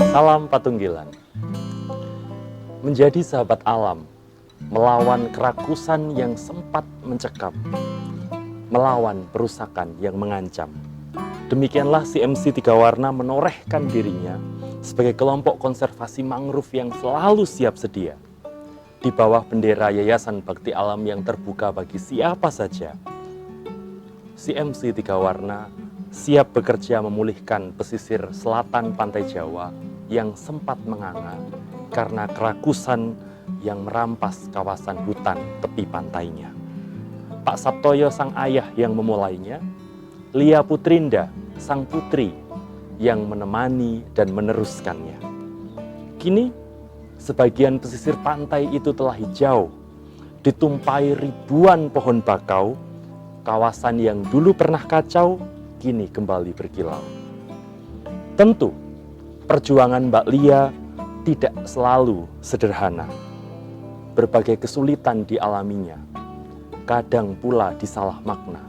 Salam Patunggilan. Menjadi sahabat alam, melawan kerakusan yang sempat mencekam, melawan perusakan yang mengancam. Demikianlah CMC Tiga Warna menorehkan dirinya sebagai kelompok konservasi mangrove yang selalu siap sedia di bawah bendera Yayasan Bakti Alam yang terbuka bagi siapa saja. CMC Tiga Warna siap bekerja memulihkan pesisir selatan pantai Jawa yang sempat menganga karena kerakusan yang merampas kawasan hutan tepi pantainya. Pak Sabtoyo sang ayah yang memulainya, Lia Putrinda sang putri yang menemani dan meneruskannya. Kini sebagian pesisir pantai itu telah hijau, ditumpai ribuan pohon bakau. Kawasan yang dulu pernah kacau kini kembali berkilau. Tentu perjuangan Mbak Lia tidak selalu sederhana. Berbagai kesulitan dialaminya, kadang pula disalah makna.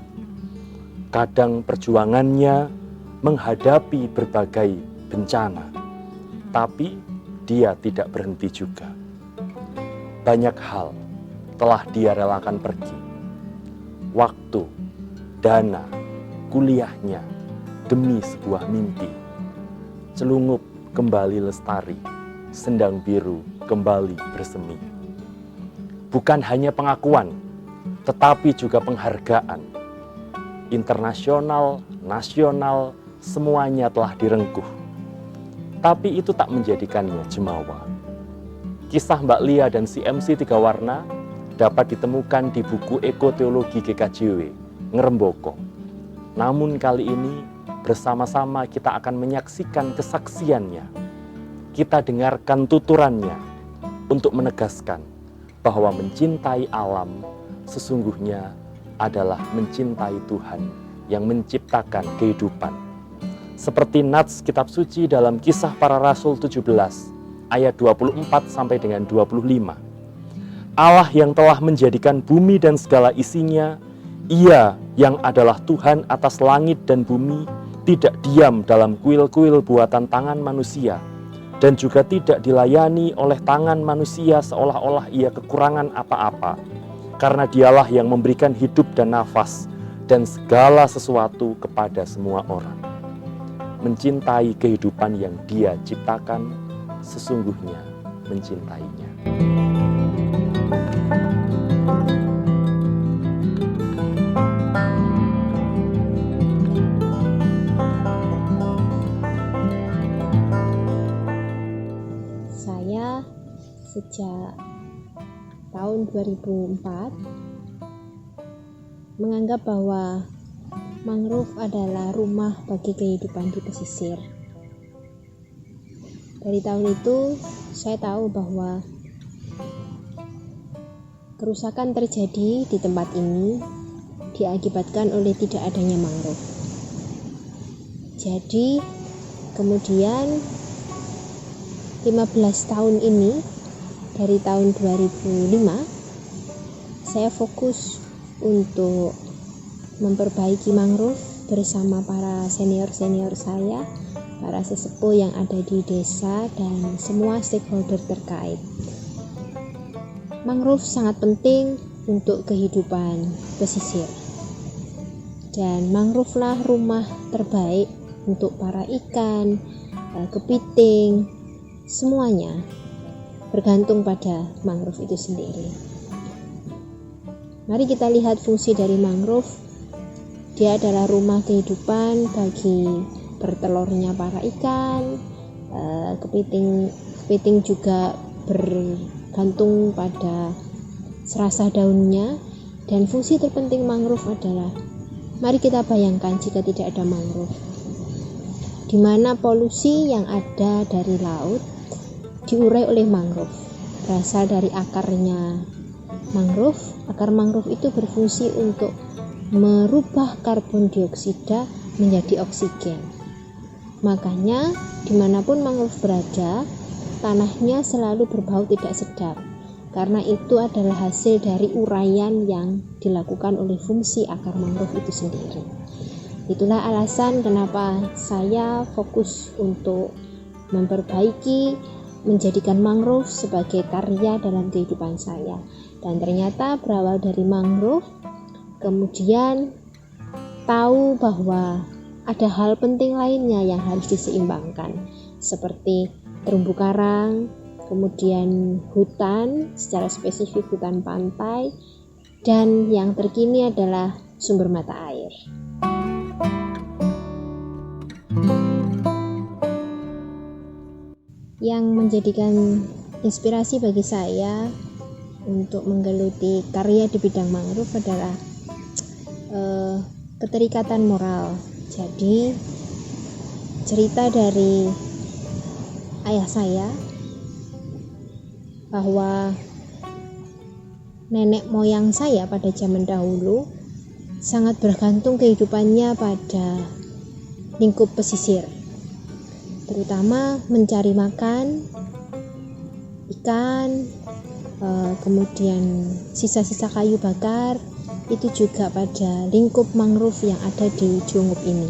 Kadang perjuangannya menghadapi berbagai bencana, tapi dia tidak berhenti juga. Banyak hal telah dia relakan pergi. Waktu, dana, kuliahnya demi sebuah mimpi. Celungup kembali lestari, sendang biru kembali bersemi. Bukan hanya pengakuan, tetapi juga penghargaan. Internasional, nasional, semuanya telah direngkuh. Tapi itu tak menjadikannya jemawa. Kisah Mbak Lia dan CMC Tiga Warna dapat ditemukan di buku Ekoteologi GKJW, Ngeremboko. Namun kali ini bersama-sama kita akan menyaksikan kesaksiannya. Kita dengarkan tuturannya untuk menegaskan bahwa mencintai alam sesungguhnya adalah mencintai Tuhan yang menciptakan kehidupan. Seperti nats kitab suci dalam Kisah Para Rasul 17 ayat 24 sampai dengan 25. Allah yang telah menjadikan bumi dan segala isinya, Ia yang adalah Tuhan atas langit dan bumi, tidak diam dalam kuil-kuil buatan tangan manusia, dan juga tidak dilayani oleh tangan manusia seolah-olah ia kekurangan apa-apa, karena Dialah yang memberikan hidup dan nafas dan segala sesuatu kepada semua orang. Mencintai kehidupan yang Dia ciptakan, sesungguhnya mencintainya. Saya sejak tahun 2004 menganggap bahwa mangrove adalah rumah bagi kehidupan di pesisir. Dari tahun itu saya tahu bahwa kerusakan terjadi di tempat ini diakibatkan oleh tidak adanya mangrove. Jadi kemudian 15 tahun ini, dari tahun 2005, saya fokus untuk memperbaiki mangrove bersama para senior-senior saya, para sesepuh yang ada di desa, dan semua stakeholder terkait. Mangrove sangat penting untuk kehidupan pesisir. Dan mangrove lah rumah terbaik untuk para ikan, kepiting, semuanya bergantung pada mangrove itu sendiri. Mari kita lihat fungsi dari mangrove. Dia adalah rumah kehidupan bagi bertelurnya para ikan, kepiting juga bergantung pada serasa daunnya. Dan fungsi terpenting mangrove adalah, mari kita bayangkan jika tidak ada mangrove, di mana polusi yang ada dari laut diurai oleh mangrove, berasal dari akarnya mangrove. Akar mangrove itu berfungsi untuk merubah karbon dioksida menjadi oksigen. Makanya dimanapun mangrove berada, tanahnya selalu berbau tidak sedap, karena itu adalah hasil dari uraian yang dilakukan oleh fungsi akar mangrove itu sendiri. Itulah alasan kenapa saya fokus untuk memperbaiki, menjadikan mangrove sebagai karya dalam kehidupan saya. Dan ternyata berawal dari mangrove, kemudian tahu bahwa ada hal penting lainnya yang harus diseimbangkan, seperti terumbu karang, kemudian hutan, secara spesifik hutan pantai, dan yang terkini adalah sumber mata air. Yang menjadikan inspirasi bagi saya untuk menggeluti karya di bidang mangrove adalah keterikatan moral. Jadi cerita dari ayah saya bahwa nenek moyang saya pada zaman dahulu sangat bergantung kehidupannya pada lingkup pesisir, terutama mencari makan ikan, kemudian sisa-sisa kayu bakar, itu juga pada lingkup mangrove yang ada di Junggup ini.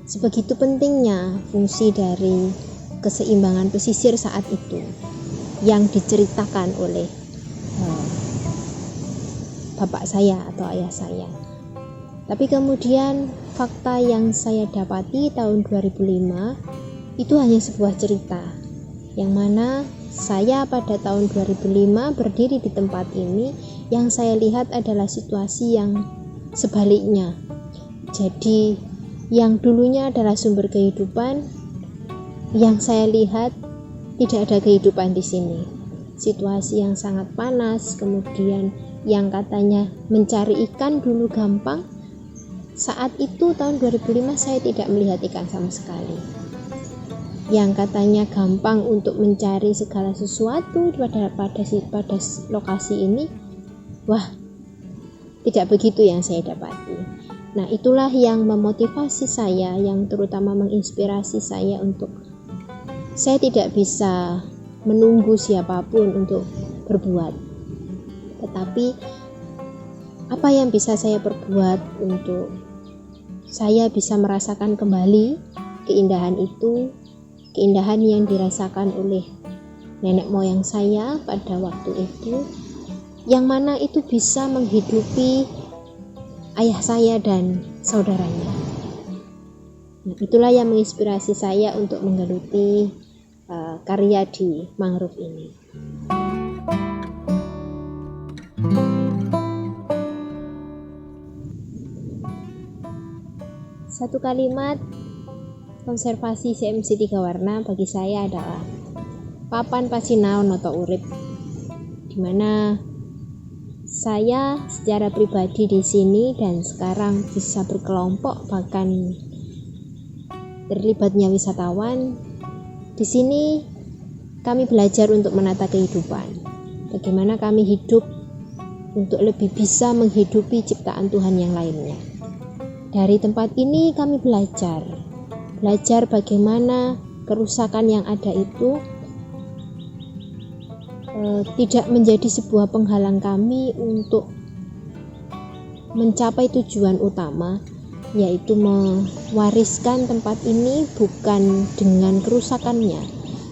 Sebegitu pentingnya fungsi dari keseimbangan pesisir saat itu yang diceritakan oleh bapak saya atau ayah saya. Tapi kemudian fakta yang saya dapati tahun 2005 itu hanya sebuah cerita, yang mana saya pada tahun 2005 berdiri di tempat ini, yang saya lihat adalah situasi yang sebaliknya. Jadi yang dulunya adalah sumber kehidupan, yang saya lihat tidak ada kehidupan di sini. Situasi yang sangat panas, kemudian yang katanya mencari ikan dulu gampang, saat itu tahun 2005 saya tidak melihat ikan sama sekali. Yang katanya gampang untuk mencari segala sesuatu pada lokasi ini, wah, tidak begitu yang saya dapati. Nah, itulah yang memotivasi saya, yang terutama menginspirasi saya untuk saya tidak bisa menunggu siapapun untuk berbuat, tetapi apa yang bisa saya perbuat untuk saya bisa merasakan kembali keindahan itu, keindahan yang dirasakan oleh nenek moyang saya pada waktu itu, yang mana itu bisa menghidupi ayah saya dan saudaranya. Nah, itulah yang menginspirasi saya untuk menggeluti karya di mangrove ini. Satu kalimat konservasi CMC 3 warna bagi saya adalah papan pasinau noto urip, dimana saya secara pribadi di sini dan sekarang bisa berkelompok, bahkan terlibatnya wisatawan. Di sini kami belajar untuk menata kehidupan, bagaimana kami hidup untuk lebih bisa menghidupi ciptaan Tuhan yang lainnya. Dari tempat ini kami belajar bagaimana kerusakan yang ada itu tidak menjadi sebuah penghalang kami untuk mencapai tujuan utama, yaitu mewariskan tempat ini bukan dengan kerusakannya,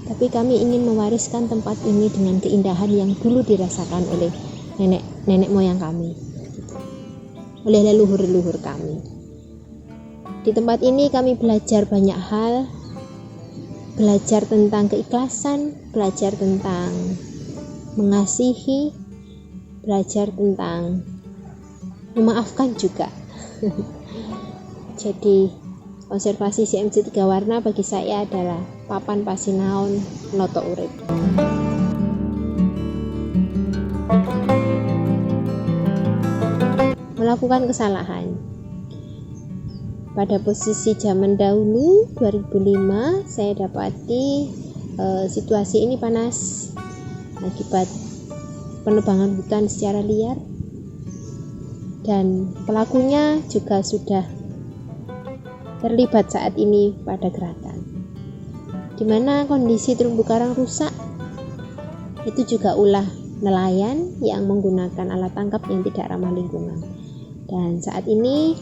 tapi kami ingin mewariskan tempat ini dengan keindahan yang dulu dirasakan oleh nenek moyang kami, oleh leluhur-leluhur kami. Di tempat ini kami belajar banyak hal, belajar tentang keikhlasan, belajar tentang mengasihi, belajar tentang memaafkan juga. Jadi konservasi CMC 3 warna bagi saya adalah papan pasinaon noto urip. Melakukan kesalahan. Pada posisi zaman dahulu 2005 saya dapati situasi ini panas akibat penebangan hutan secara liar, dan pelakunya juga sudah terlibat saat ini pada gerakan, di mana kondisi terumbu karang rusak itu juga ulah nelayan yang menggunakan alat tangkap yang tidak ramah lingkungan. Dan saat ini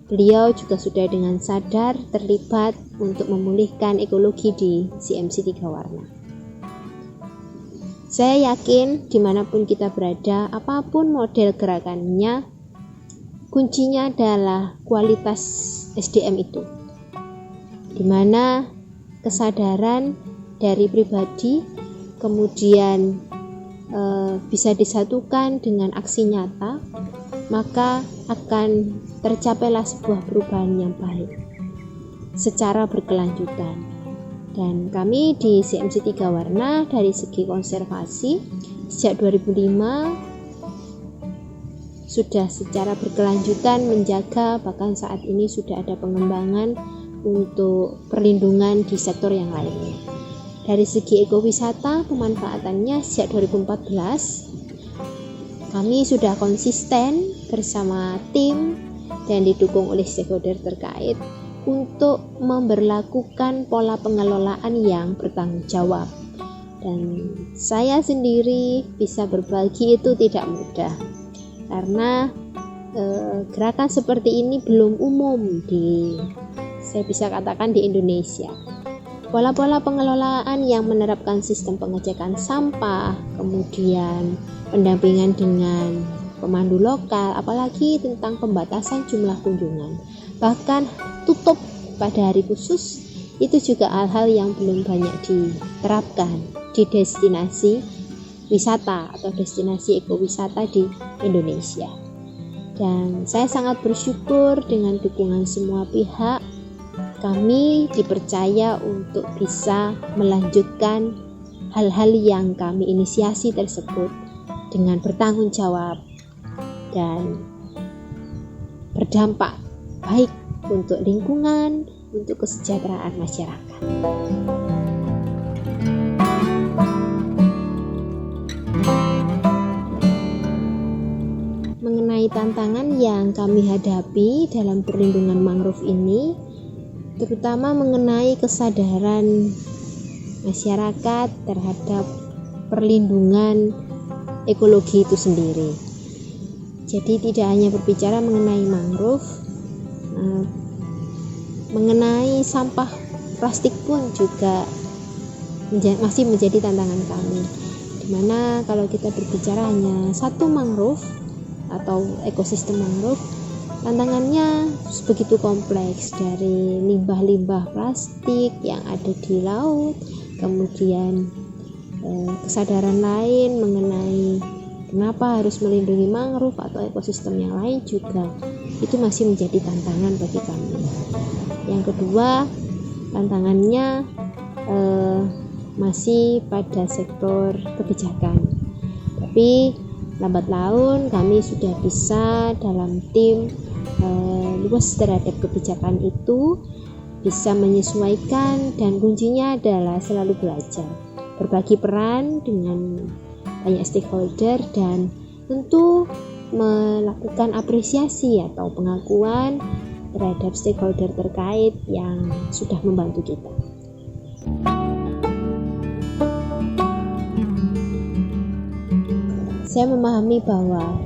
beliau juga sudah dengan sadar terlibat untuk memulihkan ekologi di CMC 3 Warna. Saya yakin dimanapun kita berada, apapun model gerakannya, kuncinya adalah kualitas SDM itu, dimana kesadaran dari pribadi kemudian bisa disatukan dengan aksi nyata, maka akan tercapailah sebuah perubahan yang baik secara berkelanjutan. Dan kami di CMC 3 Warna dari segi konservasi sejak 2005 sudah secara berkelanjutan menjaga, bahkan saat ini sudah ada pengembangan untuk perlindungan di sektor yang lainnya. Dari segi ekowisata, pemanfaatannya sejak 2014 kami sudah konsisten bersama tim dan didukung oleh stakeholder terkait untuk memberlakukan pola pengelolaan yang bertanggung jawab. Dan saya sendiri bisa berbagi itu tidak mudah, karena gerakan seperti ini belum umum saya bisa katakan di Indonesia. Pola-pola pengelolaan yang menerapkan sistem pengecekan sampah, kemudian pendampingan dengan pemandu lokal, apalagi tentang pembatasan jumlah kunjungan, bahkan tutup pada hari khusus, itu juga hal-hal yang belum banyak diterapkan di destinasi wisata atau destinasi ekowisata di Indonesia. Dan saya sangat bersyukur dengan dukungan semua pihak, kami dipercaya untuk bisa melanjutkan hal-hal yang kami inisiasi tersebut dengan bertanggung jawab dan berdampak baik untuk lingkungan, untuk kesejahteraan masyarakat. Mengenai tantangan yang kami hadapi dalam perlindungan mangrove ini, terutama mengenai kesadaran masyarakat terhadap perlindungan ekologi itu sendiri. Jadi tidak hanya berbicara mengenai mangrove, mengenai sampah plastik pun juga masih menjadi tantangan kami, dimana kalau kita berbicara hanya satu mangrove atau ekosistem mangrove, tantangannya begitu kompleks, dari limbah-limbah plastik yang ada di laut, kemudian kesadaran lain mengenai kenapa harus melindungi mangrove atau ekosistem yang lain juga itu masih menjadi tantangan bagi kami. Yang kedua, tantangannya masih pada sektor kebijakan. Tapi lambat laun kami sudah bisa dalam tim luas terhadap kebijakan itu, bisa menyesuaikan, dan kuncinya adalah selalu belajar, berbagi peran dengan banyak stakeholder, dan tentu melakukan apresiasi atau pengakuan terhadap stakeholder terkait yang sudah membantu kita. Saya memahami bahwa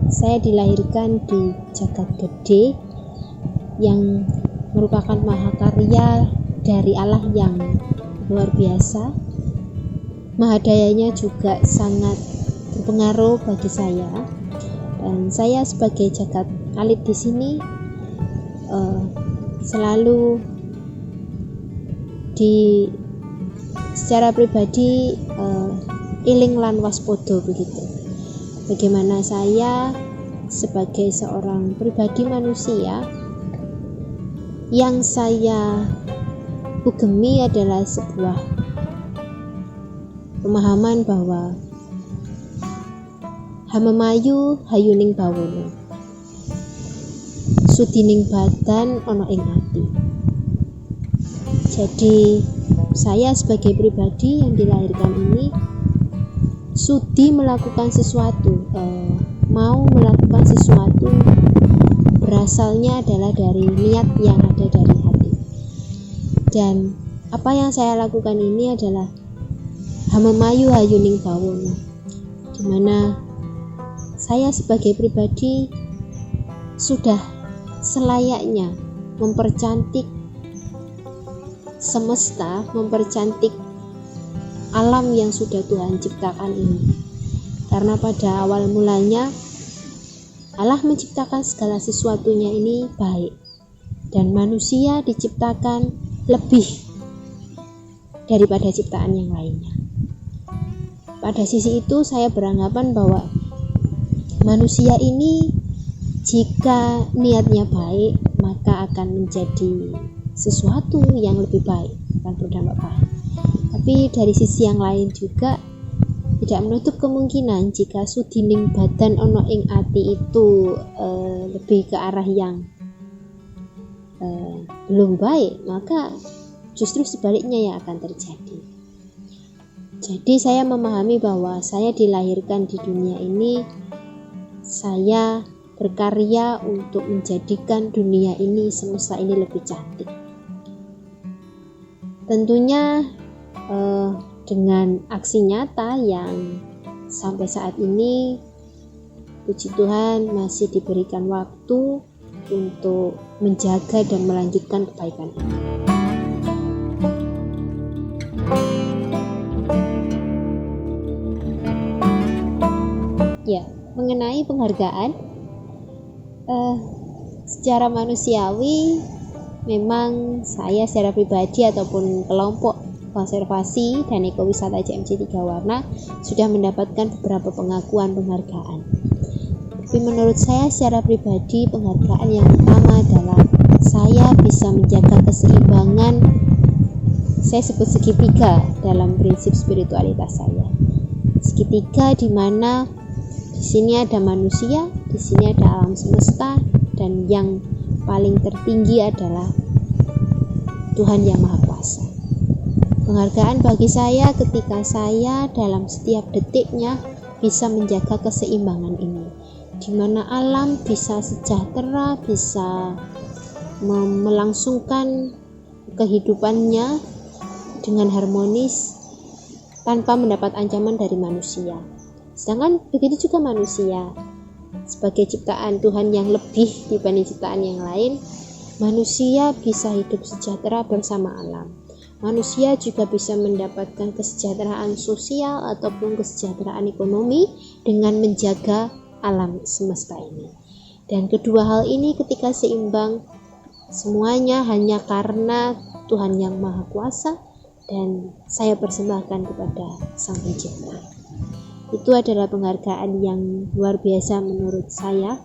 saya dilahirkan di jagat gede yang merupakan mahakarya dari Allah yang luar biasa. Mahadayanya juga sangat berpengaruh bagi saya, dan saya sebagai jagat alit di sini selalu secara pribadi iling lan waspodo begitu. Bagaimana saya sebagai seorang pribadi manusia, yang saya ugemi adalah sebuah pemahaman bahwa hamemayu hayuning bawono, sudining badan ono ing ati. Jadi saya sebagai pribadi yang dilahirkan ini sudi melakukan sesuatu, mau melakukan sesuatu berasalnya adalah dari niat yang ada dari hati. Dan apa yang saya lakukan ini adalah Hamemayu Hayuning Bawono, di mana saya sebagai pribadi sudah selayaknya mempercantik semesta, mempercantik alam yang sudah Tuhan ciptakan ini. Karena pada awal mulanya Allah menciptakan segala sesuatunya ini baik, dan manusia diciptakan lebih daripada ciptaan yang lainnya. Pada sisi itu saya beranggapan bahwa manusia ini jika niatnya baik maka akan menjadi sesuatu yang lebih baik, akan berdampak baik. Tapi dari sisi yang lain juga tidak menutup kemungkinan jika sudining badan ono ing ati itu lebih ke arah yang belum baik, maka justru sebaliknya yang akan terjadi. Jadi saya memahami bahwa saya dilahirkan di dunia ini, saya berkarya untuk menjadikan dunia ini, semesta ini lebih cantik. Tentunya dengan aksi nyata yang sampai saat ini puji Tuhan masih diberikan waktu untuk menjaga dan melanjutkan kebaikan ini. Ya, mengenai penghargaan, secara manusiawi memang saya secara pribadi ataupun kelompok konservasi dan ekowisata CMC 3 Warna sudah mendapatkan beberapa pengakuan penghargaan. Tapi menurut saya secara pribadi penghargaan yang utama adalah saya bisa menjaga keseimbangan, saya sebut segitiga dalam prinsip spiritualitas saya. Segitiga di mana di sini ada manusia, di sini ada alam semesta, dan yang paling tertinggi adalah Tuhan Yang Maha Kuasa. Penghargaan bagi saya ketika saya dalam setiap detiknya bisa menjaga keseimbangan ini, di mana alam bisa sejahtera, bisa melangsungkan kehidupannya dengan harmonis tanpa mendapat ancaman dari manusia. Sedangkan begitu juga manusia sebagai ciptaan Tuhan yang lebih dibanding ciptaan yang lain, manusia bisa hidup sejahtera bersama alam. Manusia juga bisa mendapatkan kesejahteraan sosial ataupun kesejahteraan ekonomi dengan menjaga alam semesta ini. Dan kedua hal ini ketika seimbang, semuanya hanya karena Tuhan Yang Maha Kuasa dan saya persembahkan kepada Sang Pencipta. Itu adalah penghargaan yang luar biasa menurut saya,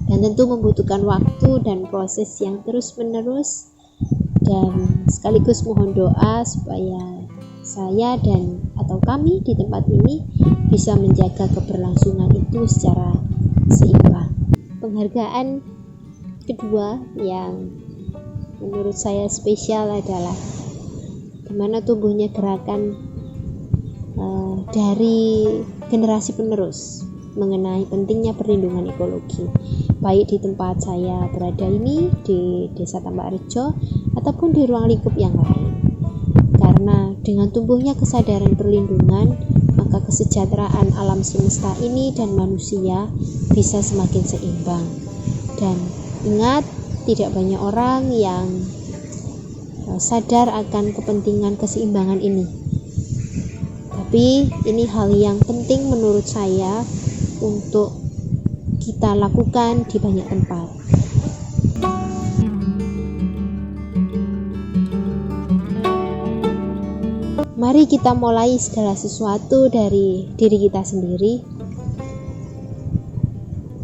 dan tentu membutuhkan waktu dan proses yang terus-menerus, dan sekaligus mohon doa supaya saya dan atau kami di tempat ini bisa menjaga keberlangsungan itu secara seimbang. Penghargaan kedua yang menurut saya spesial adalah di mana tumbuhnya gerakan dari generasi penerus mengenai pentingnya perlindungan ekologi, baik di tempat saya berada ini di Desa Tambak Rejo ataupun di ruang lingkup yang lain. Karena dengan tumbuhnya kesadaran perlindungan, maka kesejahteraan alam semesta ini dan manusia bisa semakin seimbang. Dan ingat, tidak banyak orang yang sadar akan kepentingan keseimbangan ini. Tapi ini hal yang penting menurut saya untuk kita lakukan di banyak tempat. Mari kita mulai segala sesuatu dari diri kita sendiri.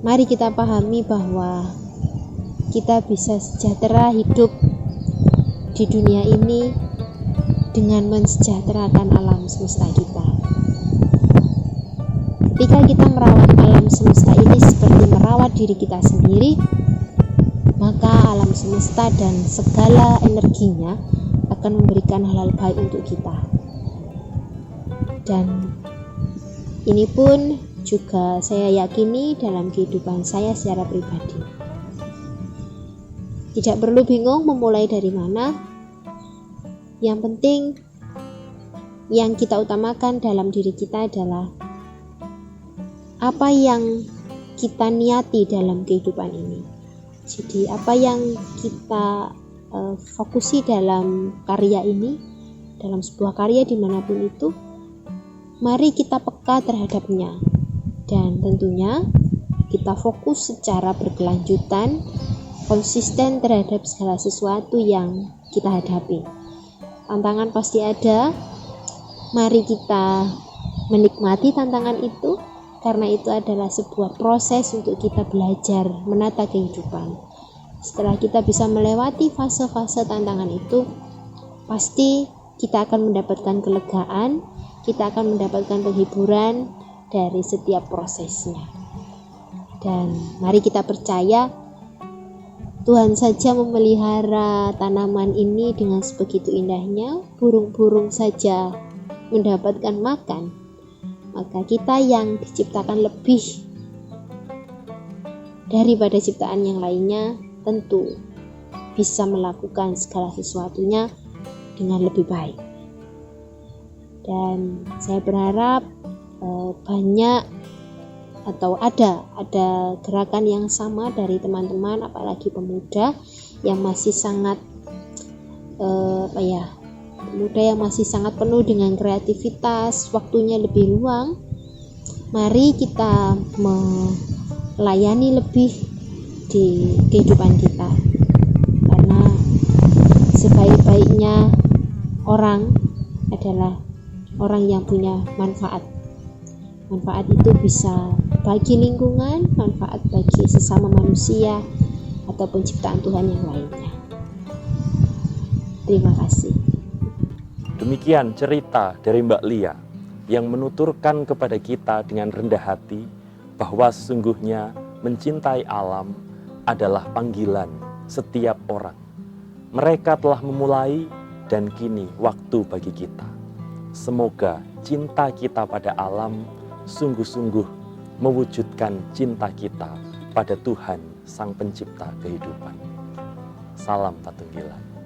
Mari kita pahami bahwa kita bisa sejahtera hidup di dunia ini dengan mensejahterakan alam semesta kita. Ketika kita merawat alam semesta ini seperti merawat diri kita sendiri, maka alam semesta dan segala energinya akan memberikan hal-hal baik untuk kita. Dan ini pun juga saya yakini dalam kehidupan saya secara pribadi. Tidak perlu bingung memulai dari mana. Yang penting yang kita utamakan dalam diri kita adalah apa yang kita niati dalam kehidupan ini. Jadi apa yang kita fokusi dalam karya ini, dalam sebuah karya dimanapun itu, mari kita peka terhadapnya. Dan tentunya kita fokus secara berkelanjutan, konsisten terhadap segala sesuatu yang kita hadapi. Tantangan pasti ada, mari kita menikmati tantangan itu, karena itu adalah sebuah proses untuk kita belajar menata kehidupan. Setelah kita bisa melewati fase-fase tantangan itu, pasti kita akan mendapatkan kelegaan, kita akan mendapatkan penghiburan dari setiap prosesnya. Dan mari kita percaya Tuhan saja memelihara tanaman ini dengan sebegitu indahnya, burung-burung saja mendapatkan makan, maka kita yang diciptakan lebih daripada ciptaan yang lainnya tentu bisa melakukan segala sesuatunya dengan lebih baik. Dan saya berharap banyak atau ada gerakan yang sama dari teman-teman, apalagi pemuda yang masih sangat pemuda yang masih sangat penuh dengan kreativitas, waktunya lebih luang. Mari kita melayani lebih di kehidupan kita, karena sebaik-baiknya orang adalah orang yang punya manfaat. Manfaat itu bisa bagi lingkungan, manfaat bagi sesama manusia, ataupun ciptaan Tuhan yang lainnya. Terima kasih. Demikian cerita dari Mbak Lia yang menuturkan kepada kita dengan rendah hati bahwa sesungguhnya mencintai alam adalah panggilan setiap orang. Mereka telah memulai dan kini waktu bagi kita. Semoga cinta kita pada alam sungguh-sungguh mewujudkan cinta kita pada Tuhan Sang Pencipta kehidupan. Salam Patunggilan.